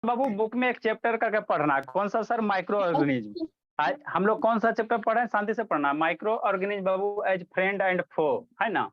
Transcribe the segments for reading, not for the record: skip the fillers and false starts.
बाबू book में एक chapter करके पढ़ना है। कौन सा सर? Micro organism. आज हम लोग कौन सा चैप्टर पढ़ रहे हैं? शांति से पढ़ना। माइक्रो ऑर्गेनिज्म बाबू एज फ्रेंड एंड फो, है ना?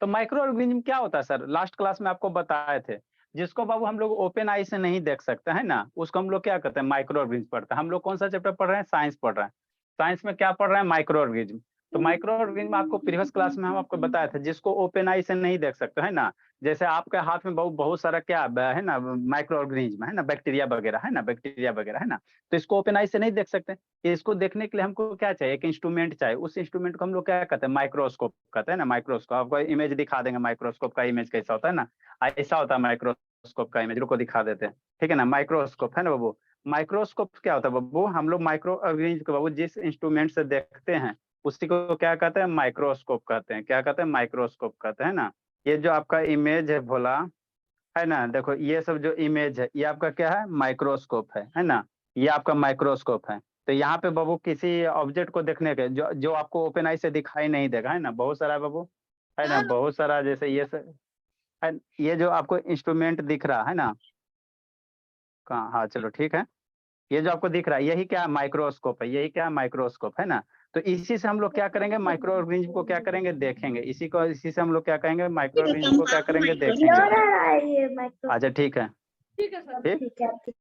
तो माइक्रो ऑर्गेनिज्म क्या होता है सर? लास्ट क्लास में आपको बताए थे। जिसको बाबू हम लोग ओपन आई से नहीं देख सकते, है ना, उसको हम लोग क्या कहते हैं? माइक्रो ऑर्गेनिज्म पढ़ते हैं। हम लोग कौन सा चैप्टर पढ़ रहे हैं? साइंस पढ़ रहे हैं। साइंस में क्या पढ़ रहे हैं? Micro organism. तो माइक्रो ऑर्गेनिज्म आपको प्रीवियस क्लास में हम आपको बताया था, जिसको ओपन आई से नहीं देख सकते, है ना। जैसे आपके हाथ में बहुत बहुत सारा क्या है ना, माइक्रो ऑर्गेनिज्म है ना, बैक्टीरिया वगैरह है ना, बैक्टीरिया वगैरह है ना। तो इसको ओपन आई से नहीं देख सकते। इसको देखने के लिए हमको क्या चाहिए? एक इंस्ट्रूमेंट चाहिए। उस इंस्ट्रूमेंट को हम लोग क्या कहते हैं? माइक्रोस्कोप कहते हैं ना। माइक्रोस्कोप आपको इमेज दिखा देंगे। माइक्रोस्कोप का इमेज कैसा होता है ना, ऐसा होता है माइक्रोस्कोप का इमेज। रुको दिखा देते हैं, ठीक है ना। माइक्रोस्कोप है ना बाबू। माइक्रोस्कोप क्या होता है बाबू? हम लोग माइक्रो ऑर्गेनिज्म को बाबू जिस इंस्ट्रूमेंट से देखते हैं उसी को क्या कहते हैं? माइक्रोस्कोप कहते हैं। क्या कहते हैं? माइक्रोस्कोप कहते हैं ना। ये जो आपका इमेज है भोला, है ना, देखो ये सब जो इमेज है ये आपका क्या है? माइक्रोस्कोप है ना। ये आपका माइक्रोस्कोप है। तो यहाँ पे बाबू किसी ऑब्जेक्ट को देखने के जो जो आपको ओपन आई से दिखाई नहीं देगा, है ना, बहुत सारा है बाबू, है ना, बहुत सारा। जैसे ये सब है, ये जो आपको इंस्ट्रूमेंट दिख रहा है ना, कहाँ, हाँ चलो ठीक है। ये जो आपको दिख रहा है यही क्या है? माइक्रोस्कोप है। यही क्या है? माइक्रोस्कोप है ना। तो इसी से हम लोग क्या करेंगे? माइक्रो ऑर्गेनिज्म को क्या करेंगे? देखेंगे। इसी से हम लोग क्या कहेंगे? माइक्रो ऑर्गेनिज्म को क्या करेंगे? देखेंगे। अच्छा ठीक है। ठीक है सर। ठीक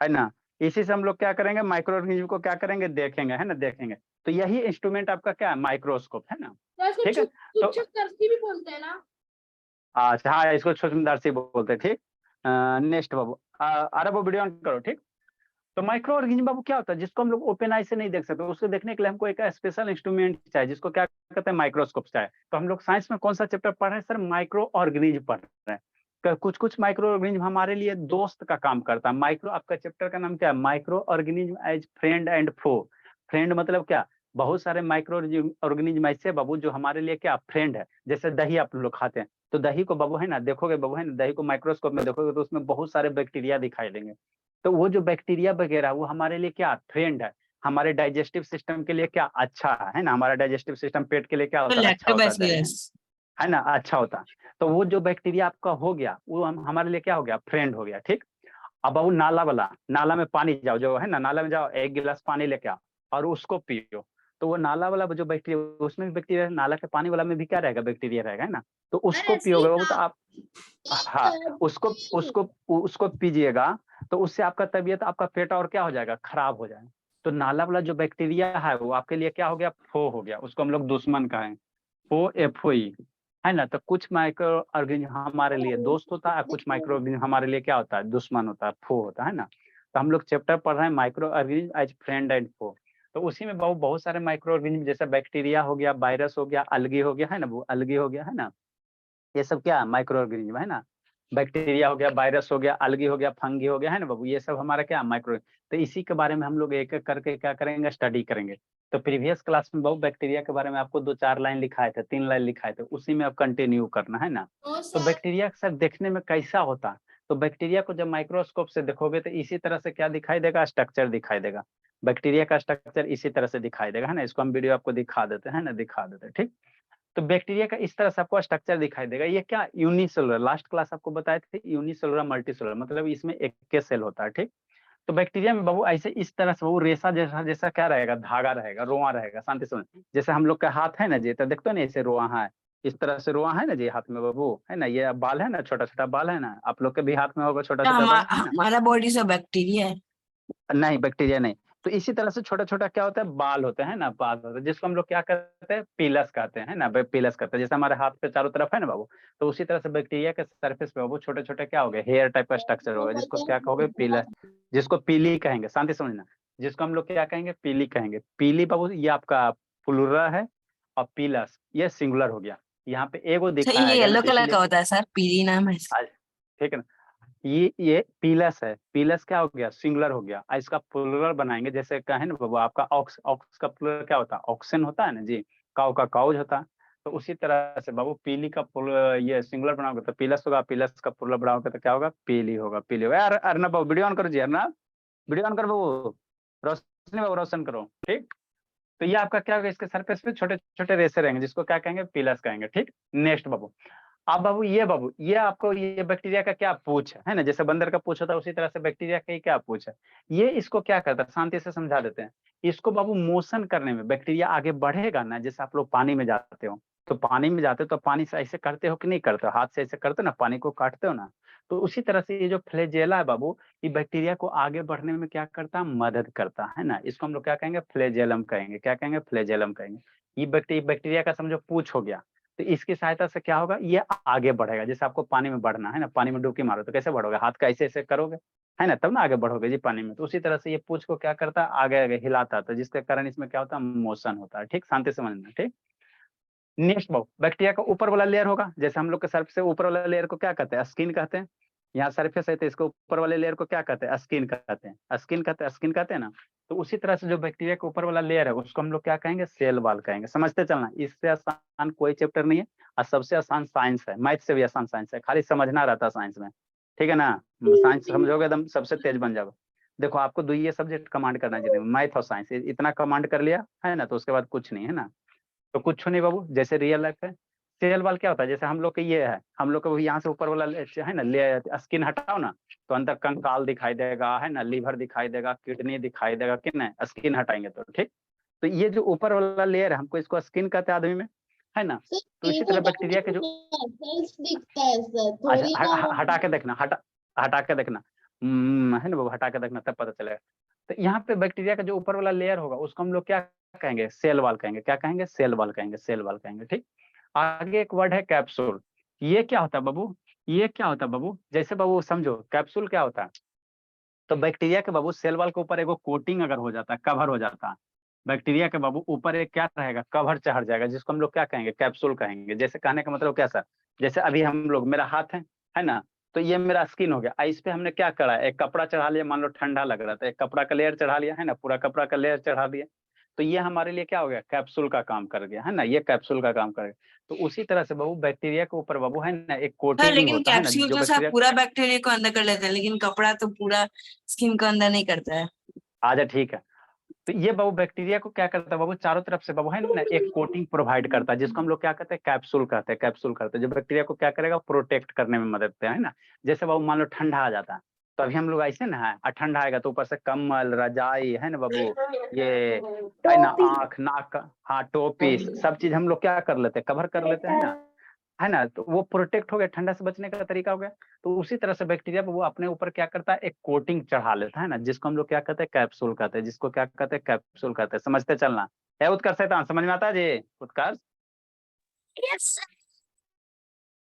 है ना। इसी से हम लोग क्या करेंगे? माइक्रो ऑर्गेनिज्म को क्या करेंगे? देखेंगे, है ना, देखेंगे। तो यही इंस्ट्रूमेंट आपका क्या है? माइक्रोस्कोप, है ना। तो इसको ठीक है। तो सूक्ष्मदर्शी भी बोलते हैं ना? अच्छा हाँ, इसको सूक्ष्मदर्शी बोलते हैं। ठीक। नेक्स्ट बाबू, अरे वो वीडियो ऑन करो। ठीक। तो माइक्रो ऑर्गेनिज्म बाबू क्या होता है? जिसको हम लोग ओपन आई से नहीं देख सकते, उसको देखने के लिए हमको एक स्पेशल इंस्ट्रूमेंट चाहिए, जिसको क्या कहते हैं? माइक्रोस्कोप चाहिए। तो हम लोग साइंस में कौन सा चैप्टर पढ़ रहे हैं सर? माइक्रो ऑर्गेनिज्म पढ़ रहे हैं। कुछ कुछ माइक्रो ऑर्गेनिज्म हमारे लिए दोस्त का काम करता है। माइक्रो, आपका चैप्टर का नाम क्या है? Micro organism as friend and foe. Friend मतलब क्या? बहुत सारे माइक्रो ऑर्गेनिज्म ऐसे बाबू जो हमारे लिए क्या? फ्रेंड है। जैसे दही आप लोग खाते हैं, तो दही को बाबू है ना, देखोगे बाबू है ना, दही को माइक्रोस्कोप में देखोगे तो उसमें बहुत सारे बैक्टीरिया दिखाई देंगे। तो वो जो बैक्टीरिया वगैरह वो हमारे लिए क्या? फ्रेंड है। हमारे डाइजेस्टिव सिस्टम के लिए क्या? अच्छा है ना। हमारा डाइजेस्टिव सिस्टम पेट के लिए क्या तो होता है? अच्छा होता है दही, लैक्टोबैसिलस। है ना, अच्छा होता है। तो वो जो बैक्टीरिया आपका हो गया वो हमारे लिए क्या हो गया? फ्रेंड हो गया। ठीक। अब वो नाला वाला, नाला में पानी जाओ, जो है ना, नाला में जाओ, एक गिलास पानी लेके आओ और उसको पियो। तो वो नाला वाला जो बैक्टीरिया, उसमें भी बैक्टीरिया, नाला के पानी वाला में भी क्या रहेगा? बैक्टीरिया रहेगा, है ना। तो उसको पियोगे वो, तो आप, हाँ, उसको उसको उसको पीजिएगा तो उससे आपका तबीयत, आपका पेट और क्या हो जाएगा? खराब हो जाएगा। तो नाला वाला जो बैक्टीरिया है वो आपके लिए क्या हो गया? फो हो गया। उसको हम लोग दुश्मन कहें, फो, एफओई, है ना। तो कुछ माइक्रो ऑर्गेनिज्म हमारे लिए दोस्त होता है, कुछ माइक्रो ऑर्गेनिज्म हमारे लिए क्या होता है? दुश्मन होता है, फो होता है ना। तो हम लोग चैप्टर पढ़ रहे हैं micro organism as friend and foe. तो उसी में बहुत बहुत सारे माइक्रो ऑर्गेनिज्म, जैसे बैक्टीरिया हो गया, वायरस हो गया, अलगी हो गया, है ना, वो अलगी हो गया, है ना। ये सब क्या? माइक्रो ऑर्गेनिज्म, है ना। बैक्टीरिया हो गया, वायरस हो गया, अलगी हो गया, फंगी हो गया, है ना बाबू। ये सब हमारा क्या? माइक्रो। तो इसी के बारे में हम लोग एक एक करके क्या करेंगे? स्टडी करेंगे। तो प्रीवियस क्लास में बाबू बैक्टीरिया के बारे में आपको 2-4 लाइन लिखाए थे, 3 लाइन लिखाए थे, उसी में अब कंटिन्यू करना है ना। तो बैक्टीरिया सर देखने में कैसा होता है? तो बैक्टीरिया को जब माइक्रोस्कोप से देखोगे तो इसी तरह से क्या दिखाई देगा? स्ट्रक्चर दिखाई देगा। बैक्टीरिया का स्ट्रक्चर इसी तरह से दिखाई देगा, है ना। इसको हम वीडियो आपको दिखा देते हैं ना, दिखा देते हैं। ठीक। तो बैक्टीरिया का इस तरह से आपको स्ट्रक्चर दिखाई देगा। ये क्या? यूनिसेलुलर, लास्ट क्लास आपको बताए थे, यूनिसेलुलर मल्टीसेलुलर, मतलब इसमें एक के सेल होता है। ठीक। तो बैक्टीरिया में बाबू ऐसे इस तरह से वो रेशा जैसा जैसा क्या रहेगा? धागा रहेगा, रोआ रहेगा। शांति सुन, जैसे हम लोग का हाथ है ना जी, तो देखते हो ना ऐसे रोआ है, इस तरह से रोआ है ना जी हाथ में बाबू, है ना। ये बाल है ना, छोटा छोटा बाल है ना, आप लोग के भी हाथ में होगा छोटा तो छोटा बाल, है ना। हमारा बॉडी से बैक्टीरिया है। नहीं, बैक्टीरिया नहीं। तो इसी तरह से छोटा छोटा क्या होता है? बाल होते हैं ना, बाल होते हैं, जिसको हम लोग क्या कहते हैं? पीलस कहते हैं, ना, पीलस कहते हैं। जैसे हमारे हाथ पे चारों तरफ है ना बाबू, तो उसी तरह से बैक्टीरिया के सरफेस पे बाबू छोटे छोटे क्या हो गए? हेयर टाइप का स्ट्रक्चर होगा, जिसको क्या कहोगे? पीलस, जिसको पीली कहेंगे। शांति समझना, जिसको हम लोग क्या कहेंगे? पीली कहेंगे। पीली बाबू ये आपका प्लुरल है, और पीलस ये सिंगुलर हो गया। यहाँ पे एगो अच्छा, ये दिखाया गया ना, येलो तो कलर इसीलिए का होता है सर, पीली नाम है इसका। ठीक है ना। ये पीलस है। पीलस क्या हो गया? सिंगुलर हो गया। इसका प्लुरल बनाएंगे, जैसे कहे ना बाबू, आपका ऑक्स, ऑक्स का प्लुरल क्या होता है? ऑक्सन होता है ना जी। काउ का काउज होता है। तो उसी तरह से बाबू पीली का ये सिंगुलर बनाओगे तो पीलस होगा, पीलस का प्लुरल बनाओगे तो क्या होगा? पीली होगा, पीली होगा। यार अर्नब बाबू वीडियो ऑन करो जी, अर्नब वीडियो ऑन करो बाबू, रोशनी बाबू रोशन करो। ठीक। तो ये आपका क्या होगा? इसके सरफेस पे छोटे छोटे रेसे रहेंगे, जिसको क्या कहेंगे? पीलस कहेंगे। ठीक। नेक्स्ट बाबू, अब बाबू ये आपको ये बैक्टीरिया का क्या पूछ है ना, जैसे बंदर का पूछ होता है उसी तरह से बैक्टीरिया का ही क्या पूछ है। ये इसको क्या करता है, शांति से समझा देते हैं। इसको बाबू मोशन करने में बैक्टीरिया आगे बढ़ेगा ना, जैसे आप लोग पानी में जाते हो, तो पानी में जाते हो तो पानी से ऐसे करते हो कि नहीं करते हो, हाथ से ऐसे करते हो ना, पानी को काटते हो ना। तो उसी तरह से ये जो फ्लैजेला है बाबू, ये बैक्टीरिया को आगे बढ़ने में क्या करता है, मदद करता है ना। इसको हम लोग क्या कहेंगे, फ्लैजेलम कहेंगे। क्या कहेंगे, फ्लैजेलम कहेंगे। ये बैक्टीरिया का समझो पूछ हो गया। तो इसकी सहायता से क्या होगा, ये आगे बढ़ेगा। जैसे आपको पानी में बढ़ना है ना, पानी में डुबकी मारो तो कैसे बढ़ोगे, हाथ का ऐसे ऐसे करोगे, है ना, तब ना आगे बढ़ोगे जी पानी में। तो उसी तरह से ये पूंछ को क्या करता है, आगे आगे हिलाता है, तो जिसके कारण इसमें क्या होता है, मोशन होता है। ठीक, शांति से समझना। ठीक, नेक्स्ट बाबू, बैक्टीरिया का ऊपर वाला लेयर होगा, जैसे हम लोग के सर्फ से ऊपर वाला लेयर को क्या कहते हैं, स्किन कहते हैं। यहाँ सरफेस है तो इसको ऊपर वाले लेयर को क्या कहते हैं, स्किन कहते हैं। स्किन कहते हैं ना। तो उसी तरह से जो बैक्टीरिया के ऊपर वाला लेयर है उसको हम लोग क्या कहेंगे, सेल वॉल कहेंगे। समझते चलना, इससे आसान कोई चैप्टर नहीं है, और सबसे आसान साइंस है, मैथ से भी आसान साइंस है, खाली समझना रहता है साइंस में। ठीक है ना, साइंस समझोगे एकदम सबसे तेज बन जाओगे। देखो आपको दो ये सब्जेक्ट कमांड करना चाहिए, मैथ और साइंस, इतना कमांड कर लिया है ना, तो उसके बाद कुछ नहीं है ना। तो कुछ नहीं बाबू, जैसे रियल लाइफ है। सेल वाल क्या होता है, जैसे हम लोग के ये है, हम लोग को यहाँ से ऊपर वाला है ना, ले स्किन हटाओ ना, तो अंदर कंकाल दिखाई देगा, है ना, लीवर दिखाई देगा, किडनी दिखाई देगा, कि नहीं, स्किन हटाएंगे तो। ठीक, तो ये जो ऊपर वाला लेयर है, हमको इसको स्किन कहते हैं आदमी में, है ना। तो इसी तरह बैक्टीरिया के जो दिखता है सर, अच्छा थोड़ी ना हटा के देखना, हटा के देखना, है ना बाबू, हटा के देखना तब पता चलेगा। तो यहाँ पे बैक्टीरिया का जो ऊपर वाला लेयर होगा उसको हम लोग क्या कहेंगे, सेल वॉल कहेंगे। क्या कहेंगे, सेल वॉल कहेंगे, सेल वॉल कहेंगे। ठीक, आगे एक वर्ड है कैप्सूल। ये क्या होता है बाबू, ये क्या होता है बाबू, जैसे बाबू समझो कैप्सूल क्या होता है। तो बैक्टीरिया के बाबू सेल वॉल के ऊपर एगो कोटिंग अगर हो जाता है, कवर हो जाता है, बैक्टीरिया के बाबू ऊपर एक क्या रहेगा, कवर चढ़ जाएगा, जिसको हम लोग क्या कहेंगे, कैप्सूल कहेंगे। जैसे कहने का मतलब कैसा, जैसे अभी हम लोग, मेरा हाथ है ना, तो ये मेरा स्किन हो गया, इस पे हमने क्या करा, एक कपड़ा चढ़ा लिया, मान लो ठंडा लग रहा था, एक कपड़ा का लेयर चढ़ा लिया, है ना, पूरा कपड़ा का लेयर चढ़ा दिया, तो ये हमारे लिए क्या हो गया, कैप्सूल का काम कर गया, है ना, ये कैप्सूल का काम कर गया। तो उसी तरह से बाबू बैक्टीरिया के ऊपर बाबू है ना एक हाँ, कोटिंग लेकिन होता है ना, कैप्सूल जो तो सब बैक्टीरिया। पूरा बैक्टीरिया को अंदर कर लेते हैं, लेकिन कपड़ा तो पूरा स्किन को अंदर नहीं करता है। आजा ठीक है। तो ये बाबू बैक्टीरिया को क्या करता है बाबू, चारों तरफ से बाबू है ना एक कोटिंग प्रोवाइड करता है, जिसको हम लोग क्या कहते हैं, कैप्सूल कहते हैं। कैप्सूल कहते हैं, जो बैक्टीरिया को क्या करेगा, प्रोटेक्ट करने में मदद करता है ना। जैसे बाबू मान लो ठंडा आ जाता है, तो अभी हम लोग ऐसे ना है, और ठंडा आएगा तो ऊपर से कम्बल, रजाई, है ना बाबू, ये है ना, आंख नाक, हाँ टोपी, सब चीज हम लोग क्या कर लेते हैं, कवर कर लेते हैं ना, है ना। तो वो प्रोटेक्ट हो गया, ठंडा से बचने का तरीका हो गया। तो उसी तरह से बैक्टीरिया वो अपने ऊपर क्या करता है, एक कोटिंग चढ़ा लेता है ना, जिसको हम लोग क्या कहते हैं, कैप्सूल कहते हैं, जिसको क्या कहते हैं, कैप्सूल कहते हैं। समझते चलना है उत्कर्ष, है समझ में आता है जी उत्कर्ष। यस।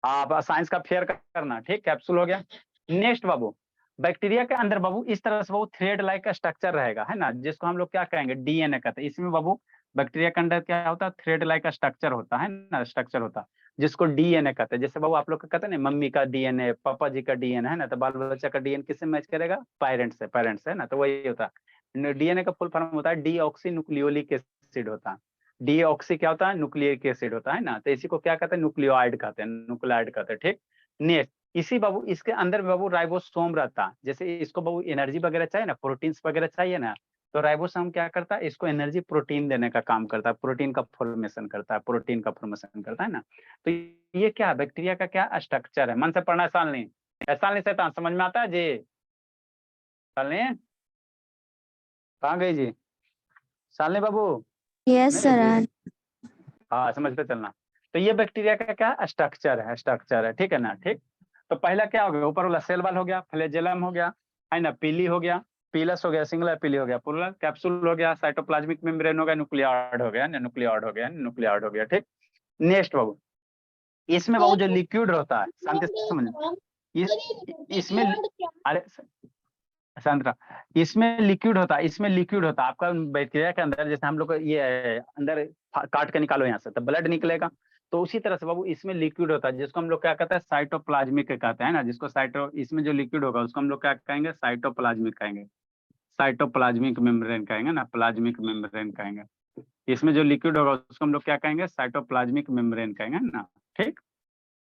आप साइंस का फेयर करना, ठीक, कैप्सूल हो गया। नेक्स्ट बाबू, बैक्टीरिया के अंदर बाबू इस तरह से बाबू थ्रेड लाइक का स्ट्रक्चर रहेगा, है ना, जिसको हम लोग क्या कहेंगे, डीएनए कहते हैं। इसमें बाबू बैक्टीरिया के अंदर क्या होता है, थ्रेड लाइक का स्ट्रक्चर होता है ना, स्ट्रक्चर होता है, जिसको डीएनए कहते हैं। जैसे बाबू आप लोग कहते हैं ना, मम्मी का डीएनए, पापा जी का डीएनए, है ना, तो बाल बच्चा का डीएनए किससे मैच करेगा, पेरेंट्स से, है ना। तो वही होता है, डीएनए का फुल फॉर्म होता है डीऑक्सी न्यूक्लियोलिक एसिड होता है। डीऑक्सी क्या होता है, न्यूक्लिक एसिड होता है ना, तो इसी को क्या कहते हैं, न्यूक्लियोइड कहते हैं, न्यूक्लियोइड कहते हैं। ठीक, नेक्स्ट, इसी बाबू इसके अंदर बाबू राइबोसोम रहता है। जैसे इसको बाबू एनर्जी वगैरह चाहिए ना, प्रोटीन्स वगैरह चाहिए ना, तो राइबोसोम क्या करता है, इसको एनर्जी प्रोटीन देने का काम करता है, प्रोटीन का फॉर्मेशन करता है, प्रोटीन का फॉर्मेशन करता है ना। तो ये क्या बैक्टीरिया का क्या स्ट्रक्चर है, मन से पढ़ना है सालनी, सालनी शैतान, समझ में आता है जी, सालनी कहाँ गई जी, सालनी बाबू। Yes sir. हाँ समझते चलना। तो ये बैक्टीरिया का क्या स्ट्रक्चर है, ठीक है ना। ठीक, तो पहला क्या हो गया, ऊपर वाला सेल वाल हो गया, फ्लैजेलम हो गया, है ना, पीली हो गया, पीलस हो गया, सिंगुलर पीली हो गया, प्लूरल कैप्सूल हो गया, साइटोप्लाज्मिक मेम्ब्रेन हो गया, न्यूक्लियॉइड हो गया, न्यूक्लियॉइड हो गया। ठीक, नेक्स्ट बाबू, इसमें बाबू जो लिक्विड होता है, शांति से समझ, इसमें अरे संतरा, इसमें लिक्विड होता है आपका बैक्टीरिया के अंदर। जैसे हम लोग ये अंदर काट के निकालो यहाँ से तो ब्लड निकलेगा, तो उसी तरह से बाबू इसमें लिक्विड होता है, जिसको हम लोग क्या कहते हैं, साइटोप्लाज्मिक कहते हैं ना, जिसको इसमें जो लिक्विड होगा उसको हम लोग क्या कहेंगे, साइटोप्लाज्मिक कहेंगे, साइटोप्लाज्मिक मेम्ब्रेन कहेंगे ना, प्लाज्मिक मेम्ब्रेन कहेंगे। इसमें जो लिक्विड होगा उसको हम लोग क्या कहेंगे, साइटोप्लाज्मिक मेम्ब्रेन कहेंगे ना। ठीक,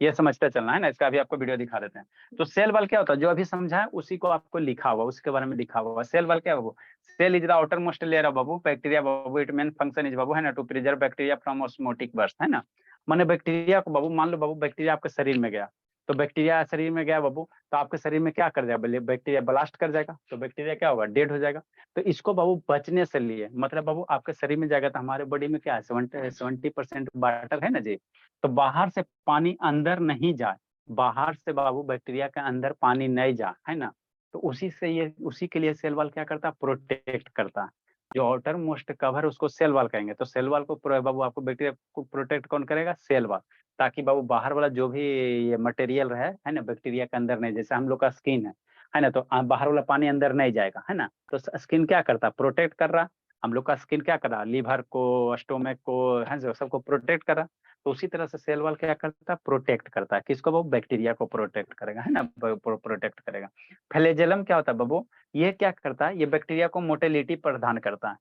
ये समझते चलना है ना, इसका भी आपको वीडियो दिखा देते हैं। तो सेल वॉल क्या होता है, जो अभी समझा है उसी को आपको लिखा हुआ, उसके बारे में लिखा हुआ। सेल वॉल क्या है बाबू, cell is the outermost layer of बाबू बैक्टीरिया बाबू, इट मेन फंक्शन इज बाबू, है ना, to preserve bacteria from osmotic burst, है ना। माने बैक्टीरिया को बाबू, मान लो बाबू बैक्टीरिया आपके शरीर में गया, तो बैक्टीरिया शरीर में गया बाबू, तो आपके शरीर में क्या कर जाएगा, बैक्टीरिया ब्लास्ट कर जाएगा, तो बैक्टीरिया क्या होगा, डेड हो जाएगा। तो इसको बाबू बचने से लिए, मतलब बाबू आपके शरीर में जाएगा तो हमारे बॉडी में क्या है, 70% वाटर है ना जी। तो बाहर से पानी अंदर नहीं जाए, बाहर से बाबू बैक्टीरिया के अंदर पानी नहीं जाए, है ना। तो उसी के लिए सेल वॉल क्या करता है, प्रोटेक्ट करता है। जो आउटर मोस्ट कवर उसको सेल वॉल कहेंगे। तो सेल वॉल को बाबू आपको बैक्टीरिया को प्रोटेक्ट कौन करेगा, सेल वॉल, ताकि बाबू बाहर वाला जो भी ये मटेरियल रहे, है ना, बैक्टीरिया के अंदर नहीं, जैसे हम लोग का स्किन है ना, तो बाहर वाला पानी अंदर नहीं जाएगा, है ना। तो स्किन क्या करता है, प्रोटेक्ट कर रहा। हम लोग का स्किन क्या कर रहा, लीवर को, स्टोमक को, है जो सबको प्रोटेक्ट कर रहा। तो उसी तरह से सेल वॉल क्या करता है, प्रोटेक्ट करता है, किसको, वो बैक्टीरिया को प्रोटेक्ट करेगा, है ना, प्रोटेक्ट करेगा। फ्लैजेलम क्या होता है बाबू, ये क्या करता है, ये बैक्टीरिया को मोटिलिटी प्रदान करता है,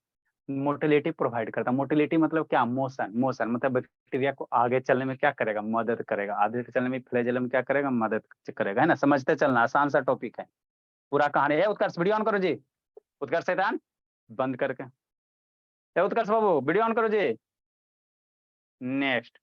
मोटिलिटी प्रोवाइड करता है। मोटिलिटी मतलब क्या, मोशन मतलब बैक्टीरिया को आगे चलने में क्या करेगा, मदद करेगा। आगे चलने में फ्लैजेलम क्या करेगा, मदद करेगा, है ना। समझते चलना, आसान सा टॉपिक है, पूरा कहानी है। उत्कर्ष वीडियो ऑन करो जी, उत्कर्ष शैतान बंद करके, उत्कर्ष बाबू वीडियो ऑन करो जी। नेक्स्ट,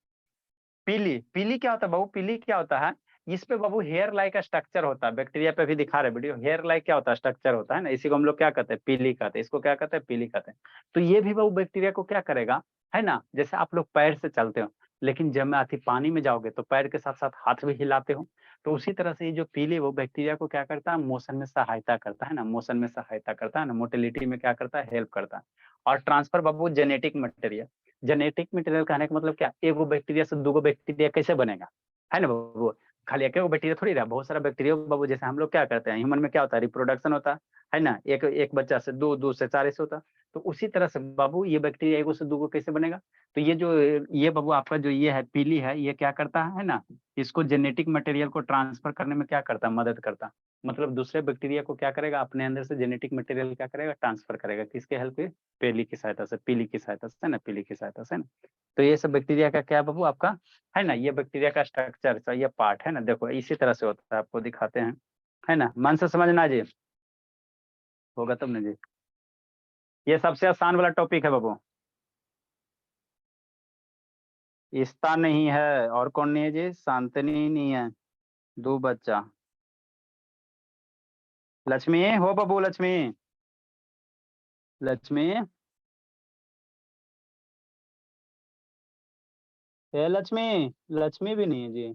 पीली क्या होता है बाबू, पीली क्या होता है, इस पे बाबू हेयर लाइक का स्ट्रक्चर होता है। बैक्टीरिया पे भी दिखा रहे वीडियो, हेयर लाइक क्या होता है, स्ट्रक्चर होता है ना। इसी को हम लोग क्या कहते हैं, पीली कहते हैं। इसको क्या कहते हैं, पीली कहते हैं। तो ये भी बाबू बैक्टीरिया को क्या करेगा, है ना। जैसे आप लोग पैर से चलते हो, लेकिन जब में पानी में जाओगे तो पैर के साथ साथ हाथ भी हिलाते हो। तो उसी तरह से ये जो पीली, वो बैक्टीरिया को क्या करता है, मोशन में सहायता करता है ना, मोशन में सहायता करता है ना, मोटिलिटी में क्या करता है, हेल्प करता है। और ट्रांसफर बाबू जेनेटिक मटेरियल, जेनेटिक मटेरियल कहने का मतलब क्या, एगो बैक्टीरिया से दूगो बैक्टीरिया कैसे बनेगा, है ना बाबू। खाली एक बैक्टीरिया थोड़ी रहा, बहुत सारा बैक्टीरिया बाबू। जैसे हम लोग क्या करते हैं, ह्यूमन में क्या होता है, रिप्रोडक्शन होता है ना, एक बच्चा से दो से 4 ऐसे होता है। तो उसी तरह से बाबू ये बैक्टीरिया एगो से दूगो कैसे बनेगा। तो ये बाबू आपका जो ये है पीली है, ये क्या करता है ना, इसको जेनेटिक मटेरियल को ट्रांसफर करने में क्या करता है, मदद करता है। मतलब दूसरे बैक्टीरिया को क्या करेगा, अपने अंदर से जेनेटिक मटेरियल क्या करेगा, ट्रांसफर करेगा, किसके हेल्प से, पीली की सहायता से, पीली की सहायता से ना, पीली की सहायता से ना। तो ये सब बैक्टीरिया का क्या बाबू आपका, है ना, ये बैक्टीरिया का स्ट्रक्चर, ये पार्ट है ना। देखो इसी तरह से होता है, आपको दिखाते हैं, है ना, मन से समझना जी, होगा तब ना जी। ये सबसे आसान वाला टॉपिक है बाबू। इस्ता नहीं है, और कौन नहीं है जी, शांतनी नहीं है, 2 बच्चा। लक्ष्मी हो बाबू, लक्ष्मी, लक्ष्मी, ए लक्ष्मी, लक्ष्मी भी नहीं है जी।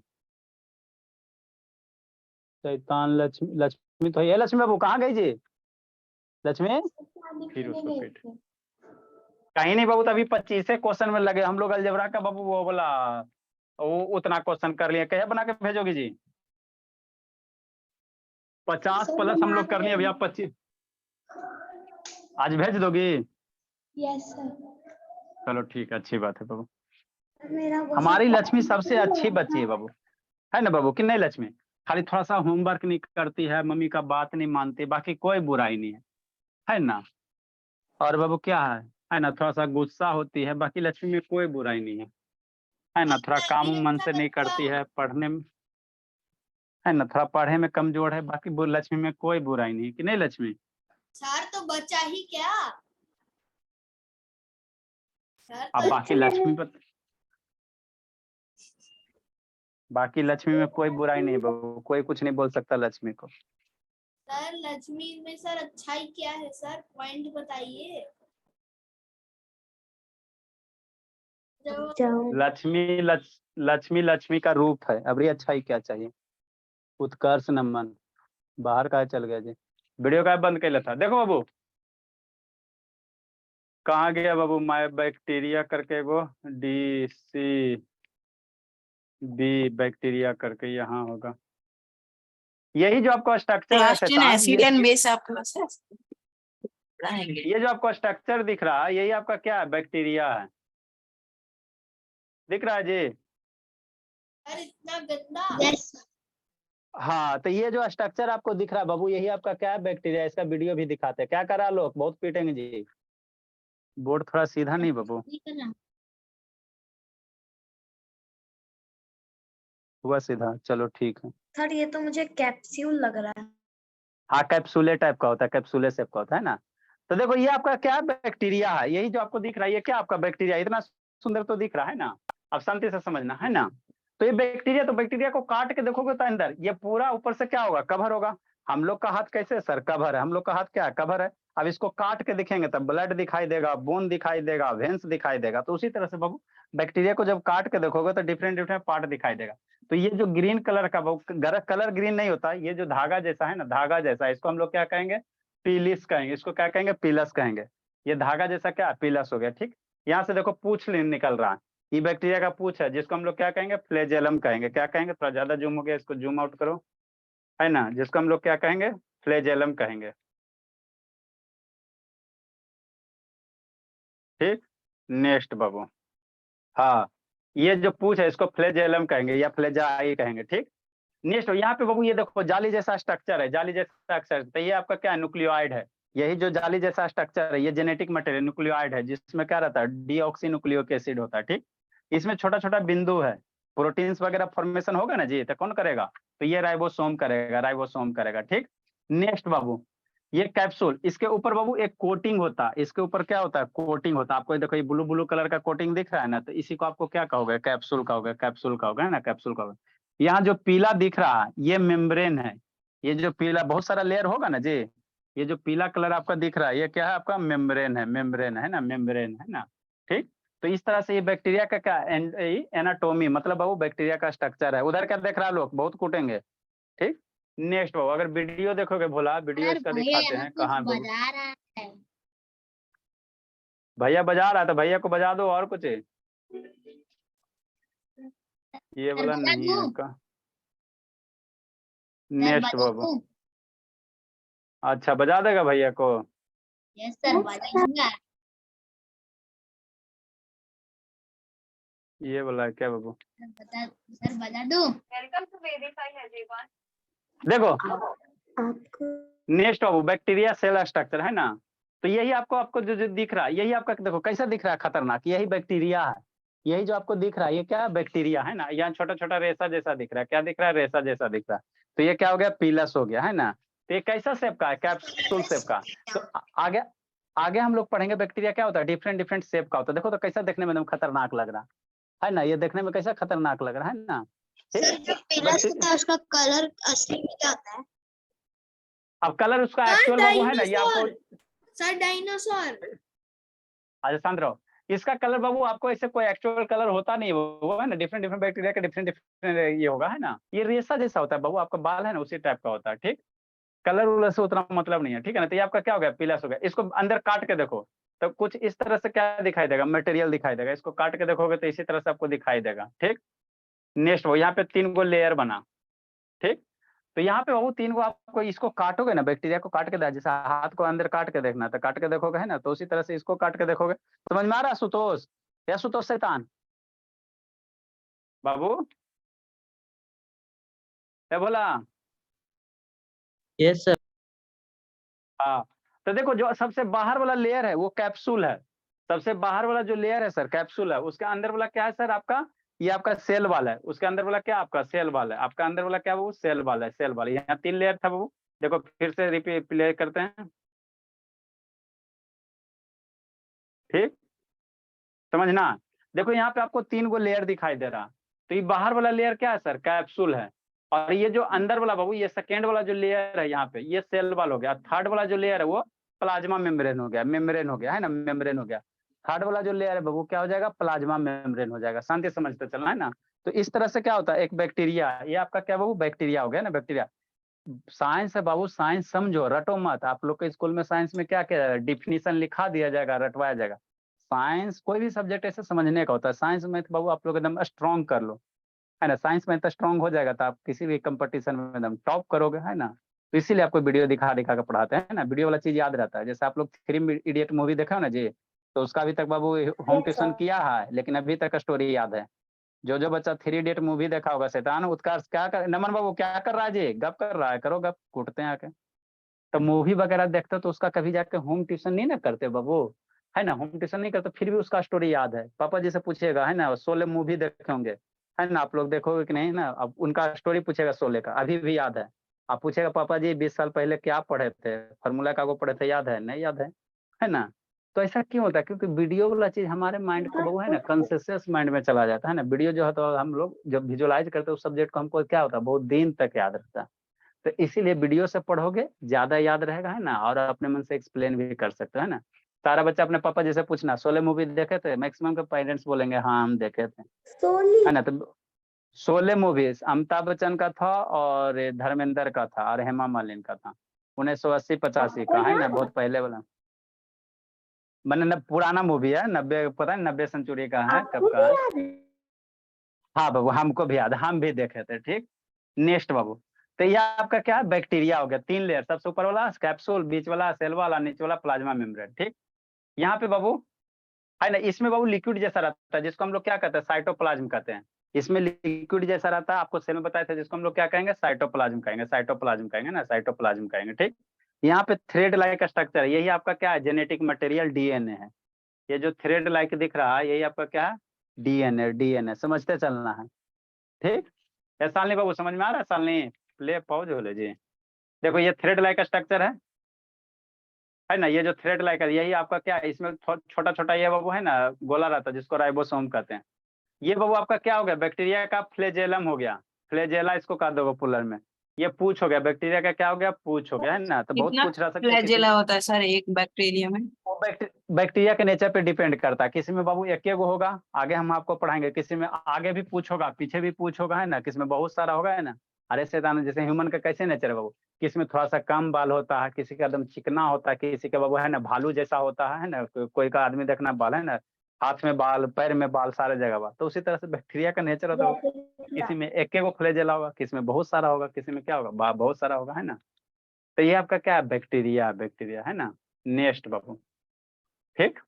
शैतान, लक्ष्मी, लक्ष्मी तो है। लक्ष्मी बाबू कहाँ गई जी, लक्ष्मी। फिर उसको फिर कहीं नहीं बाबू, तभी 25 क्वेश्चन में लगे हम लोग अलजेब्रा का बाबू। वो बोला वो उतना क्वेश्चन कर लिया, कैसे बना के भेजोगी जी, 50+ हम लोग कर लिए भैया, 25 आज भेज दोगी। Yes sir. चलो ठीक है, अच्छी बात है बाबू। मेरा हमारी लक्ष्मी सबसे अच्छी बच्ची है बाबू, है ना बाबू, कि नहीं लक्ष्मी। खाली थोड़ा सा होमवर्क नहीं करती है, मम्मी का बात नहीं मानती, बाकी कोई बुराई नहीं है ना। और बाबू क्या है ना, थोड़ा सा गुस्सा होती है, बाकी लक्ष्मी में कोई बुराई नहीं है ना। थोड़ा काम मन से नहीं करती है, पढ़ने में, है ना, थोड़ा पढ़े में कमजोर है, बाकी लक्ष्मी में कोई बुराई नहीं, कि नहीं लक्ष्मी। सर तो बच्चा ही क्या सर, अब बाकी लक्ष्मी में कोई बुराई नहीं बाबू, कोई कुछ नहीं बोल सकता लक्ष्मी को। सर लक्ष्मी में सर अच्छाई क्या है सर, पॉइंट बताइए। लक्ष्मी का रूप है, अब ये अच्छाई क्या चाहिए। उत्कर्ष नमन बाहर का चल गया जी, वीडियो का बंद कर लेता। देखो बाबू कहाँ गया बाबू, माय बैक्टीरिया करके वो DC बी बैक्टीरिया करके यहाँ होगा। यही जो आपका स्ट्रक्चर है क्लास 10 शैतान, एसिड एंड बेस आपके पास है, पढ़ाएंगे। ये जो आपका स्ट्रक्चर दिख रहा है, यही आपका क्या है, बैक्टीरिया है, दिख रहा है जी। सर इतना गंदा। यस। हाँ, तो ये जो स्ट्रक्चर आपको दिख रहा है बाबू, यही आपका क्या है, बैक्टीरिया। इसका वीडियो भी दिखाते हैं, क्या करा लोग, बहुत पीटेंगे जी। बोर्ड थोड़ा सीधा नहीं बाबू, हुआ सीधा, चलो ठीक है। सर ये तो मुझे कैप्सूल लग रहा है। हाँ, कैप्सूले टाइप का होता है, कैप्सूले शेप का होता है ना। तो देखो ये आपका क्या बैक्टीरिया है, यही जो आपको दिख रहा है, ये क्या आपका बैक्टीरिया, इतना सुंदर तो दिख रहा है ना। अब शांति से समझना है ना। तो ये बैक्टीरिया, तो बैक्टीरिया को काट के देखोगे तो अंदर ये पूरा ऊपर से क्या होगा, कवर होगा। हम लोग का हाथ कैसे है सर, कवर है। हम लोग का हाथ क्या है, कवर है। अब इसको काट के दिखेंगे तब ब्लड दिखाई देगा, बोन दिखाई देगा, वेंस दिखाई देगा। तो उसी तरह से बाबू बैक्टीरिया को जब काट के देखोगे तो डिफरेंट डिफरेंट पार्ट दिखाई देगा। तो ये जो ग्रीन कलर का कलर ग्रीन नहीं होता, ये जो धागा जैसा है ना, धागा जैसा, इसको हम लोग क्या कहेंगे, पीलिस कहेंगे। इसको क्या कहेंगे, पीलस कहेंगे। ये धागा जैसा क्या, पीलस हो गया। ठीक, यहाँ से देखो पूछ निकल रहा है, ये बैक्टीरिया का पूछ है, जिसको हम लोग क्या कहेंगे, फ्लैजेलम कहेंगे। क्या कहेंगे, थोड़ा ज्यादा जूम हो गया, इसको जूम आउट करो, है ना, जिसको हम लोग क्या कहेंगे, फ्लैजेलम कहेंगे। ठीक, नेक्स्ट बाबू, हाँ, ये जो पूछ है इसको फ्लैजेलम कहेंगे या फ्लैजाई कहेंगे। ठीक, नेक्स्ट यहाँ पे बाबू ये देखो जाली जैसा स्ट्रक्चर है, जाली जैसा अक्षर, तो ये आपका क्या है, न्यूक्लियोइड है। यही जो जाली जैसा स्ट्रक्चर है ये जेनेटिक मटेरियल न्यूक्लियोइड है, जिसमें क्या रहता है, डीऑक्सी न्यूक्लियोइक एसिड होता है। ठीक, इसमें छोटा छोटा बिंदु है, प्रोटीन्स वगैरह फॉर्मेशन होगा ना जी, तो कौन करेगा, तो ये राइबोसोम करेगा, राइबोसोम करेगा। ठीक, नेक्स्ट बाबू, ये कैप्सूल, इसके ऊपर बाबू एक कोटिंग होता है, इसके ऊपर क्या होता है, कोटिंग होता है। आपको देखो ये ब्लू ब्लू कलर का कोटिंग दिख रहा है ना, तो इसी को आपको क्या कहोगे, कैप्सूल कहोगे, कैप्सूल कहोगे, है ना, कैप्सूल कहोगे। यहाँ जो पीला दिख रहा है ये मेम्ब्रेन है। ये जो पीला, बहुत सारा लेयर होगा ना जी, ये जो पीला कलर आपका दिख रहा है ये क्या है, आपका मेम्ब्रेन है, मेम्ब्रेन है ना, मेम्ब्रेन है ना। ठीक, तो इस तरह से ये बैक्टीरिया का क्या एनाटोमी, मतलब वो बैक्टीरिया का स्ट्रक्चर है। उधर क्या देख रहा है, लोग बहुत कूटेंगे। ठीक, नेक्स्ट बाबू, अगर वीडियो देखोगे भोला, वीडियो सर इसका भैया दिखाते यहाँ हैं कुछ कहाँ बाबू, बजा रहा है। भैया बजा रहा था, भैया को बजा दो, और कुछ है? ये सर वाला बजा नहीं दूं? है का। सर नेक्स्ट बजा बाबू, दूं? अच्छा बजा देगा भैया को। यस सर बजाऊंगा। ये वाला है क्या बाबू, सर बजा दूं? Welcome to verify everyone. देखो नेक्स्ट बाबू, बैक्टीरिया सेल स्ट्रक्चर है ना। तो यही आपको आपको जो दिख रहा है, यही आपका देखो कैसा दिख रहा है, खतरनाक, यही बैक्टीरिया है। यही जो आपको दिख रहा है ये क्या है, बैक्टीरिया है ना। यहाँ छोटा छोटा रेसा जैसा दिख रहा है, क्या दिख रहा है, रेसा जैसा दिख रहा है। तो ये क्या हो गया, पीलस हो गया, है ना। तो ये कैसा शेप का है, कैप्सूल शेप का। तो आगे आगे हम लोग पढ़ेंगे बैक्टीरिया क्या होता है, डिफरेंट डिफरेंट शेप का होता है। देखो तो कैसा देखने में एकदम खतरनाक लग रहा है ना, ये देखने में कैसा खतरनाक लग रहा है ना। सर जो पीलस होता है उसका कलर असली में क्या होता है? अब कलर उसका सर एक्चुअल बाबू है ना, ये आपको, डायनासोर। Sir dinosaur. अच्छा शांत रहो। इसका कलर बाबू आपको ऐसे कोई एक्चुअल कलर होता नहीं, वो है ना, डिफरेंट डिफरेंट बैक्टीरिया का डिफरेंट डिफरेंट ये होगा, है ना। ये रेसा जैसा होता है बाबू, आपका बाल है ना उसी टाइप का होता है। ठीक, कलर उलर से उतना मतलब नहीं है, ठीक है ना। तो ये आपका क्या हो गया, पीलस हो गया। इसको अंदर काट के देखो तो कुछ इस तरह से क्या दिखाई देगा, मटेरियल दिखाई देगा। इसको काट के देखोगे तो इसी तरह से आपको दिखाई देगा। ठीक, नेक्स्ट वो यहाँ पे 3 गो लेयर बना। ठीक, तो यहाँ पे बाबू 3 गो, आपको इसको काटोगे ना, बैक्टीरिया को काट के जैसे हाथ को अंदर काट के देखना, तो काट के देखोगे, है ना। तो उसी तरह से इसको काट के देखोगे। समझ में आ रहा है सुतोष, या सुतोष शैतान बाबू, क्या बोला, यस सर। हाँ। तो देखो जो सबसे बाहर वाला लेयर है वो कैप्सूल है। सबसे बाहर वाला जो लेयर है सर कैप्सूल है। उसके अंदर वाला क्या है सर आपका, ये आपका सेल वाला है। उसके अंदर वाला क्या आपका सेल वाला है। आपका अंदर वाला क्या वो सेल वाला है, सेल वाला। यहाँ 3 लेयर था वो, देखो फिर से रिपीट प्ले करते हैं। ठीक, समझना, देखो यहाँ पे आपको 3 गो लेयर दिखाई दे रहा। तो ये बाहर वाला लेयर क्या है सर, कैप्सूल है। और ये जो अंदर वाला बाबू, ये सेकेंड वाला जो लेयर है यहाँ पे, ये सेल वाल हो गया। थर्ड वाला जो लेयर है वो प्लाज्मा मेम्ब्रेन हो गया, मेम्ब्रेन हो गया, है ना, मेम्ब्रेन हो गया। थर्ड वाला जो लेयर है बाबू क्या हो जाएगा, प्लाज्मा मेम्ब्रेन हो जाएगा। शांति समझते चलना, है ना। तो इस तरह से क्या होता है, एक बैक्टीरिया, ये आपका क्या बाबू, बैक्टीरिया हो गया ना, बैक्टीरिया। साइंस है बाबू, साइंस समझो, रटो मत। आप लोग के स्कूल में साइंस में क्या क्या डिफिनीशन लिखा दिया जाएगा, रटवाया जाएगा। साइंस कोई भी सब्जेक्ट ऐसे समझने का होता है। साइंस में तो बाबू आप लोग एकदम स्ट्रॉन्ग कर लो, है ना। साइंस में तो स्ट्रॉन्ग हो जाएगा तो आप किसी भी कंपटीशन में एकदम टॉप करोगे, है ना। तो इसीलिए आपको वीडियो दिखा दिखा कर पढ़ाते हैं ना, वीडियो वाला चीज याद रहता है। जैसे आप लोग 3 इडियट मूवी देखा हो ना जी, तो उसका अभी तक बाबू होम ट्यूशन किया है, लेकिन अभी तक स्टोरी याद है। जो बच्चा 3 इडियट मूवी देखा होगा, शैतान उत्कर्ष क्या कर, नमन बाबू क्या कर रहा है जी, गप कर रहा है, करो गप, कूटते हैं आके। तो मूवी वगैरह देखते हो तो उसका कभी जाके होम ट्यूशन नहीं ना करते बाबू, है ना। होम ट्यूशन नहीं करते फिर भी उसका स्टोरी याद है। पापा जी से पूछेगा, है ना, शोले मूवी देखे होंगे, है ना, आप लोग देखोगे कि नहीं ना। अब उनका स्टोरी पूछेगा शोले का, अभी भी याद है। आप पूछेगा पापा जी 20 साल पहले क्या पढ़े थे, फार्मूला का वो पढ़े थे, याद है, नहीं याद है ना। तो ऐसा क्यों होता है? क्योंकि वीडियो वाला चीज हमारे माइंड को वो है ना कॉन्शियस माइंड में चला जाता है ना। वीडियो जो है तो हम लोग जब विजुअलाइज करते हैं उस सब्जेक्ट को, हमको क्या होता है बहुत दिन तक याद रहता है। तो इसीलिए वीडियो से पढ़ोगे ज्यादा याद रहेगा है ना, और अपने मन से एक्सप्लेन भी कर सकते हो है ना। सारा बच्चा अपने पापा जैसे पूछना 16 मूवी देखे थे, मैक्सिमम के पेरेंट्स बोलेंगे हाँ हम देखे थे, है ना। तो 16 मूवीज अमिताभ बच्चन का था और धर्मेंद्र का था और हेमा मालिनी का था, 1980-85 का है ना, बहुत पहले वाला। मैंने पुराना मूवी है, 90 पता है 90 सेंचुरी का है, कब का है। हाँ बाबू हमको भी याद है, हम भी देखे थे। ठीक, नेक्स्ट बाबू। तो ये आपका क्या है, बैक्टीरिया हो गया। 3 लेयर, सबसे ऊपर वाला कैप्सूल, बीच वाला सेल वाला, नीचे वाला प्लाज्मा मेम्ब्रेन। ठीक, यहाँ पे बाबू है ना, इसमें बाबू लिक्विड जैसा रहता है जिसको हम लोग क्या कहते हैं, साइटोप्लाज्म कहते हैं। इसमें लिक्विड जैसा रहता है, आपको सेल में बताया था, जिसको हम लोग क्या कहेंगे, साइटोप्लाज्म कहेंगे, साइटोप्लाज्म कहेंगे ना, साइटोप्लाज्म कहेंगे। ठीक, यहाँ पे थ्रेड लाइक स्ट्रक्चर है, यही आपका क्या है, जेनेटिक मटेरियल डीएनए है। ये जो थ्रेड लाइक दिख रहा है यही आपका क्या है, डीएनए। डीएनए समझते चलना है। ठीक, या सालनी बाबू समझ में आ रहा है? सालनी प्ले पॉज हो ले जी। देखो ये थ्रेड लाइक स्ट्रक्चर है ना, ये जो थ्रेड लाइक है यही आपका क्या है, इसमें छोटा छोटा ये बाबू है ना गोला रहता है जिसको राइबोसोम कहते हैं। ये बाबू आपका क्या हो गया, बैक्टीरिया का फ्लेजेलम हो गया, फ्लेजेला इसको कह दो पुलर में। ये पूछ हो गया, बैक्टीरिया का क्या हो गया, पूछ हो गया है ना। तो बहुत कितना पूछ रह सकते हैं किसी फ्लैजेला होता है सर एक बैक्टीरिया में? वो बैक्टीरिया के नेचर पे डिपेंड करता है। किसी में बाबू एक गो होगा, आगे हम आपको पढ़ाएंगे, किसी में आगे भी पूछ होगा पीछे भी पूछ होगा है ना, किसी में बहुत सारा होगा है ना। अरे शैतान, जैसे ह्यूमन का कैसे नेचर है बाबू, किसी में थोड़ा सा कम बाल होता है, किसी का एकदम चिकना होता है, किसी का बाबू है ना भालू जैसा होता है ना, कोई का आदमी देखना बाल है ना, हाथ में बाल, पैर में बाल, सारे जगह बाल। तो उसी तरह से बैक्टीरिया का नेचर होता है, किसी में एक गो फ्लैजेला होगा, किसी में बहुत सारा होगा, किसी में क्या होगा बहुत सारा होगा है ना। तो ये आपका क्या है, बैक्टीरिया, बैक्टीरिया है ना। नेक्स्ट बाबू। ठीक,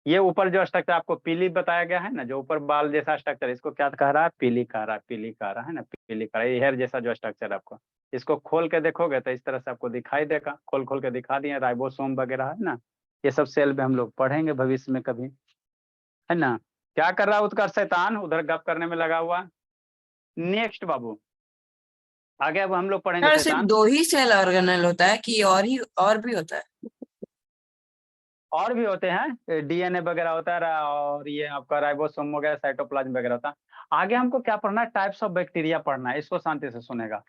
ये ऊपर जो स्ट्रक्चर आपको पीली बताया गया है ना, जो ऊपर बाल जैसा स्ट्रक्चर, इसको क्या कह रहा है, पीली कह रहा है, पीली कह रहा है ना, पीली कह रहा है। ये हेयर जैसा जो स्ट्रक्चर है आपको, इसको खोल के देखोगे तो इस तरह से आपको दिखाई देगा, खोल खोल के दिखा दिए, राइबोसोम वगैरह है ना। ये सब सेल में हम लोग पढ़ेंगे भविष्य में कभी, है ना। क्या कर रहा है उत्कर्ष शैतान, उधर गप करने में लगा हुआ। नेक्स्ट बाबू, आगे अब हम लोग पढ़ेंगे सर सिर्फ शैतान। 2 ही सेल ऑर्गेनल होता है कि और भी होता है? और भी होते हैं, डीएनए वगैरह होता है, और ये आपका राइबोसोम वगैरह, साइटोप्लाज्म वगैरह होता है। आगे हमको क्या पढ़ना है, टाइप्स ऑफ बैक्टीरिया पढ़ना है, इसको शांति से सुनेगा।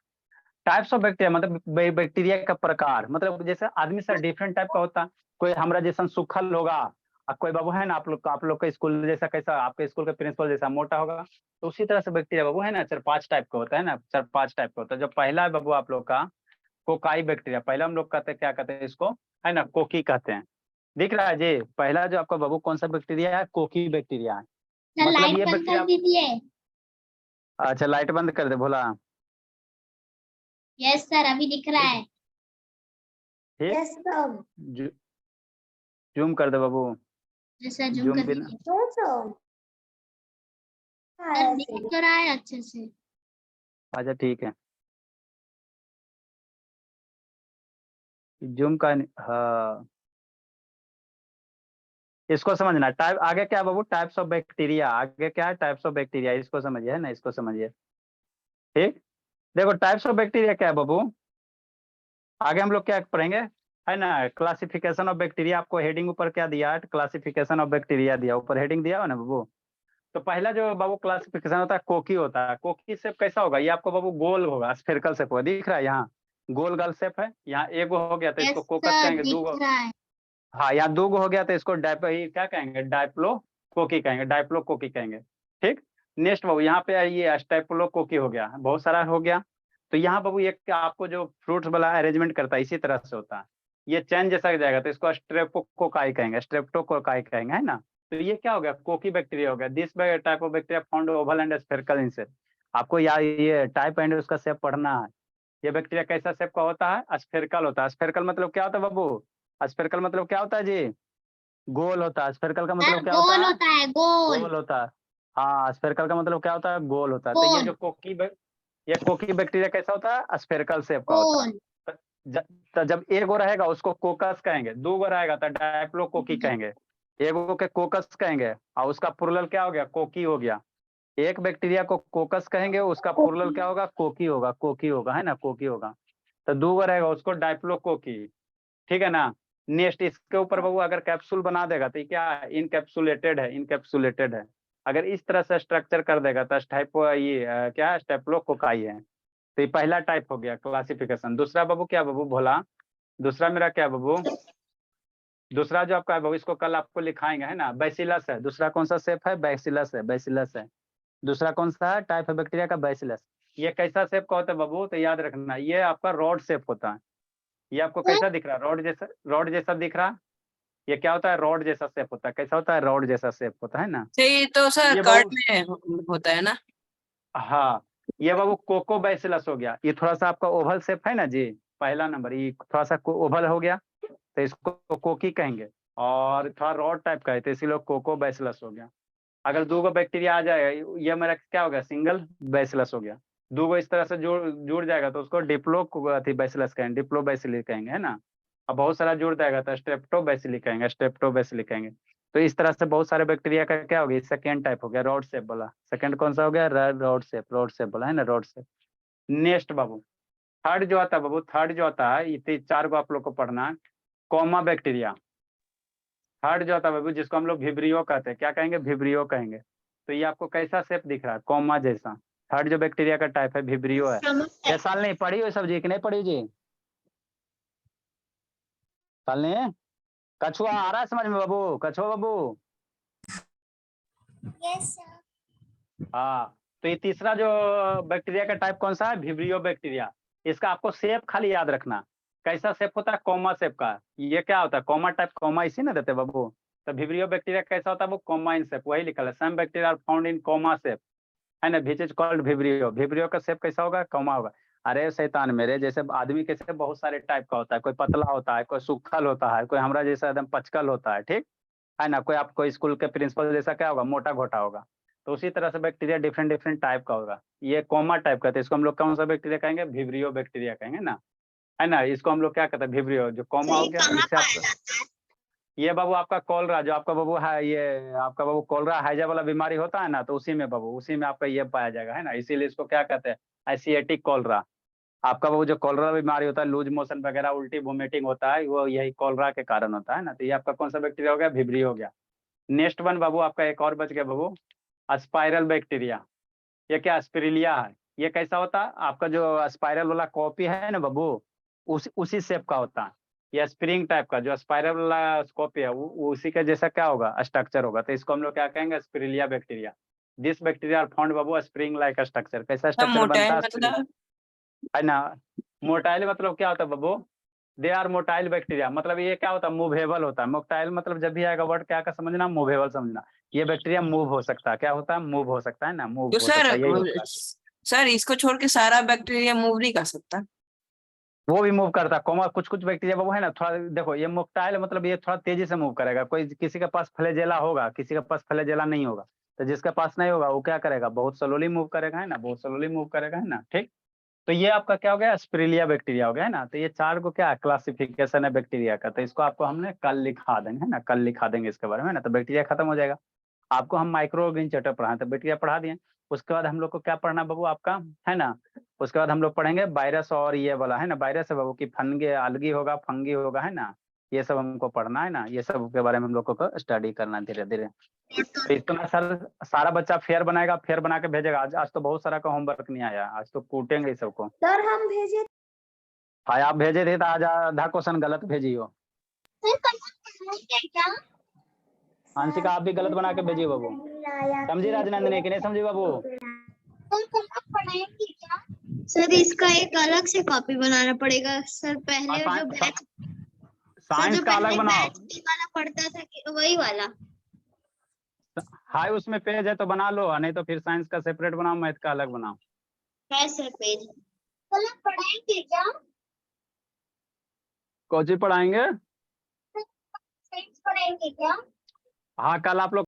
टाइप्स ऑफ बैक्टीरिया मतलब बैक्टीरिया का प्रकार, मतलब जैसे आदमी सर डिफरेंट टाइप का होता है। कोई हमारा जैसा सुखल होगा, और कोई बाबू है ना आप लोग का स्कूल जैसा, कैसा आपके स्कूल का प्रिंसिपल जैसा मोटा होगा। तो उसी तरह से बैक्टीरिया बाबू है ना 4-5 टाइप का होता है ना, 4-5 टाइप का होता है। जो पहला है बाबू आप लोग का कोकाई बैक्टीरिया, पहला हम लोग कहते हैं, क्या कहते हैं इसको, है ना, कोकी कहते हैं। दिख रहा है जी, पहला जो आपका बाबू कौन सा बैक्टीरिया है, कोकी बैक्टीरिया है। सर मतलब लाइट ये बंद कर बैक्टीरिया, दीजिए। अच्छा लाइट बंद कर दे भोला। यस सर, अभी दिख रहा है। ठीक, यस सर। जूम कर दे बाबू, जैसा जूम जूम कर बिना। दीजिए। सर दिख तो रहा है अच्छे से। अच्छा ठीक है, जूम का हाँ, इसको समझना। टाइप आगे क्या है बाबू, टाइप्स ऑफ बैक्टीरिया, आगे क्या है, टाइप्स ऑफ बैक्टीरिया, इसको समझिए है ना, इसको समझिए। ठीक, देखो टाइप्स ऑफ बैक्टीरिया क्या है बाबू, आगे हम लोग क्या पढ़ेंगे, है ना, क्लासिफिकेशन ऑफ बैक्टीरिया। आपको हेडिंग ऊपर क्या दिया है, क्लासिफिकेशन ऑफ बैक्टीरिया दिया, ऊपर हेडिंग दिया हो ना बाबू। तो पहला जो बाबू क्लासिफिकेशन होता है, कोकी होता है। कोकी शेप कैसा होगा, ये आपको बाबू गोल होगा, स्फेरिकल शेप होगा, दिख रहा है यहाँ, गोल गोल शेप है। यहाँ एक हो गया तो यस इसको कोकस सर, कहेंगे, दो दिख रहा है। हाँ यहाँ 2 हो गया तो इसको क्या कहेंगे, डाइप्लो कोकी कहेंगे, डाइप्लो कोकी कहेंगे। ठीक, नेक्स्ट बाबू यहाँ पे ये स्टेप्लो कोकी हो गया, बहुत सारा हो गया। तो यहाँ बाबू एक आपको जो फ्रूट्स वाला अरेंजमेंट करता है इसी तरह से होता है, ये चैन जैसा जाएगा तो इसको स्ट्रेप्टोकोकाई कहेंगे, स्ट्रेप्टोकोकाई कहेंगे, है ना। तो ये क्या हो गया, कोकी बैक्टीरिया हो गया। This type of bacteria found Oval and spherical in shape. आपको यार ये टाइप एंड उसका शेप पढ़ना है। ये बैक्टीरिया कैसा शेप का होता है, स्फेरिकल होता है। स्फेरिकल मतलब क्या होता है बाबू, स्फेरिकल मतलब क्या होता है जी, गोल होता है। स्फेरिकल का सर मतलब क्या होता गोल है, होता है, गोल गोल होता है। हाँ स्फेरिकल का मतलब क्या होता है, गोल होता है। तो ये गोल जो ये कोकी बैक्टीरिया कैसा होता है, स्फेरिकल शेप का होता है। गोल। तो जब एक गो रहेगा उसको कोकस कहेंगे, 2 गो रहेगा तो डायप्लो कोकी कहेंगे, एक गो के कोकस कहेंगे, और उसका प्लुरल क्या हो गया, कोकी हो गया। एक बैक्टीरिया को कोकस कहेंगे, उसका प्लुरल क्या होगा, कोकी होगा, कोकी होगा है ना, कोकी होगा। तो 2 गो रहेगा उसको डायप्लो कोकी, ठीक है ना। नेक्स्ट इसके ऊपर बाबू अगर कैप्सूल बना देगा तो ये क्या है, इनकैप्सुलेटेड है, इनकैप्सुलेटेड है। अगर इस तरह से स्ट्रक्चर कर देगा तो टाइप ये क्या है, स्टेप्लोकोकाई है। तो ये पहला टाइप हो गया क्लासिफिकेशन। दूसरा बाबू क्या बाबू भोला, दूसरा मेरा क्या बाबू, दूसरा जो आपका है बाबू, इसको कल आपको लिखाएंगे है ना, बैसिलस है। दूसरा कौन सा शेप है, बैसिलस है, बैसिलस है। दूसरा कौन सा है, टाइप है बैक्टीरिया का बैसिलस। ये कैसा शेप का होता है बाबू, तो याद रखना ये आपका रॉड शेप होता है। ये आपको कैसा दिख रहा है, रॉड जैसा, रॉड जैसा दिख रहा। ये क्या होता है, रॉड जैसा शेप होता है। कैसा होता है, रॉड जैसा शेप होता है ना। ये तो सर ये कर्ड बाबू, में होता है ना। हाँ ये बाबू कोको बैसिलस हो गया। ये थोड़ा सा आपका ओवल शेप है ना जी, पहला नंबर ये थोड़ा सा ओवल हो गया तो इसको कोकी कहेंगे। और थोड़ा रॉड टाइप का है तो इसीलिए कोको बैसिलस हो गया। अगर दो गो बैक्टीरिया आ जाएगा, ये मेरा क्या हो गया, सिंगल बैसिलस हो गया। दो गो इस तरह से जुड़ जुड़ जाएगा तो उसको डिप्लो अथी बैसिलस कहेंगे, डिप्लो बैसिली कहेंगे है ना। अब बहुत सारा जुड़ जाएगा तो स्ट्रेप्टो बैसिली कहेंगे, स्ट्रेप्टो बैसिली कहेंगे। तो इस तरह से बहुत सारे बैक्टीरिया का क्या हो गया, सेकेंड टाइप हो गया, रॉड शेप वाला। सेकेंड कौन सा हो गया, रॉड शेप, रॉड शेप वाला है ना, रॉड शेप। नेक्स्ट बाबू थर्ड जो आता है बाबू, थर्ड जो आता है, ये चार को आप लोग को पढ़ना, कोमा बैक्टीरिया। थर्ड जो आता है बाबू, जिसको हम लोग भिब्रियो कहते हैं, क्या कहेंगे, भिब्रियो कहेंगे। तो ये आपको कैसा शेप दिख रहा है, कोमा जैसा। थर्ड जो बैक्टीरिया का टाइप है भिब्रियो है। ये साल नहीं पढ़ी हुई सब्जी कि नहीं पढ़ी जी, साल नहीं। कछुआ आ रहा है समझ में बाबू, कछुआ बाबू। Yes sir. हाँ तो ये तीसरा जो बैक्टीरिया का टाइप कौन सा है, भिब्रियो बैक्टीरिया। इसका आपको शेप खाली याद रखना, कैसा शेप होता है, कोमा शेप का। ये क्या होता है, कोमा टाइप, कोमा इसी ना देते बाबू। तो भिब्रियो बैक्टीरिया कैसा होता है वो, कोमा इन शेप, वही लिखा है, some bacteria are found in comma shape है ना, which is called vibrio. Vibrio का शेप कैसा होगा, कोमा होगा। अरे शैतान मेरे, जैसे आदमी कैसे बहुत सारे टाइप का होता है, कोई पतला होता है, कोई सूखल होता है, कोई हमरा जैसा एकदम पचकल होता है, ठीक है ना। कोई आपको स्कूल के प्रिंसिपल जैसा क्या होगा, मोटा घोटा होगा। तो उसी तरह से बैक्टीरिया डिफरेंट डिफरेंट टाइप का होगा। ये कोमा टाइप का, तो इसको हम लोग कौन सा बैक्टीरिया कहेंगे, भिब्रियो बैक्टीरिया कहेंगे ना, है ना। इसको हम लोग क्या कहते हैं, भिब्रियो। जो कोमा हो गया इससे आपका, ये बाबू आपका कॉलरा, जो आपका बाबू है, ये आपका बाबू कॉलरा हैजा वाला बीमारी होता है ना, तो उसी में बाबू, उसी में आपका ये पाया जाएगा है ना। इसीलिए इसको क्या कहते हैं, एशियाटिक कॉलरा। आपका वो जो कॉलरा बीमारी होता है, लूज मोशन वगैरह, उल्टी वोमिटिंग होता है, वो यही कॉलरा के कारण होता है ना। तो ये आपका कौन सा बैक्टीरिया हो गया, भिब्रियो हो गया। नेक्स्ट वन बाबू आपका एक और बच गया बाबू, स्पाइरल बैक्टीरिया। ये क्या, स्पिरिलिया है। ये कैसा होता है, आपका जो स्पाइरल वाला कॉपी है ना बाबू, उसी शेप का होता है। ये स्प्रिंग टाइप का जो स्पाइरल वाला कॉपी है, वो उसी का जैसा क्या होगा, स्ट्रक्चर होगा। तो इसको हम लोग क्या कहेंगे, spirilla bacteria. This bacteria are found बाबू स्प्रिंग लाइक स्ट्रक्चर। कैसा सब स्ट्रक्चर मोटा बनता है है, मतलब। है ना। मोटाइल मतलब क्या होता है बाबू, दे आर मोटाइल बैक्टीरिया, मतलब ये क्या होता है, मूवेबल होता है। मोटाइल मतलब जब भी आएगा वर्ड क्या का समझना, मूवेबल समझना। ये बैक्टीरिया मूव हो सकता है, क्या होता है, मूव हो सकता है ना, मूव तो हो सकता सर है, यही होता है। सर इसको छोड़ के सारा बैक्टीरिया मूव नहीं कर सकता। वो भी मूव करता है, कोमा कुछ कुछ बैक्टीरिया बाबू है ना, थोड़ा देखो ये मोटाइल मतलब ये थोड़ा तेजी से मूव करेगा। कोई किसी के पास फ्लैजेला होगा, किसी के पास फ्लैजेला नहीं होगा। तो जिसके पास नहीं होगा वो क्या करेगा, बहुत स्लोली मूव करेगा है ना, बहुत स्लोली मूव करेगा है ना, ठीक। तो ये आपका क्या हो गया, स्पिरिलिया बैक्टीरिया हो गया है ना। तो ये चार को क्या क्लासिफिकेशन है बैक्टीरिया का। तो इसको आपको हमने कल लिखा देंगे है ना, कल लिखा देंगे इसके बारे में ना। तो बैक्टीरिया खत्म हो जाएगा। आपको हम माइक्रो ऑर्गेनिज्म चैप्टर पढ़ाए, तो बैक्टीरिया पढ़ा दिए। उसके बाद हम लोग को क्या पढ़ना बाबू आपका, है ना। उसके बाद हम लोग पढ़ेंगे वायरस, और ये वाला है ना, वायरस है बाबू की, फंगे अलगी होगा, फंगी होगा है ना। ये सब हमको पढ़ना है ना, ये सब के बारे में हम लोग को स्टडी करना धीरे धीरे। तो इतना सारा बच्चा फेयर बनाएगा, फेयर बना के भेजेगा। आज तो बहुत सारा का होमवर्क नहीं आया, आज तो कूटेंगे इस सबको। सर हम भेजे हाँ आप भेजे थे तो आज आधा क्वेश्चन गलत भेजी हो। क्या, आंशिका आप भी गलत बना के भेजिए बाबू, समझी राजनंदनी कि नहीं समझी बाबू। सर इसका एक अलग से कॉपी बनाना पड़ेगा सर। पहले और जो बैच, साइंस का अलग बनाओ। वाला पढ़ता था कि वही वाला। हाई उसमें पेज है तो बना लो, नहीं तो फिर साइंस का सेपरेट बनाओ, मैथ का अलग बनाओ। है सर पेज। कल पढ़ाएंगे क्या, कौन सी पढ़ाएंगे। साइंस पढ़ाएंगे क्या। हाँ कल आप लोग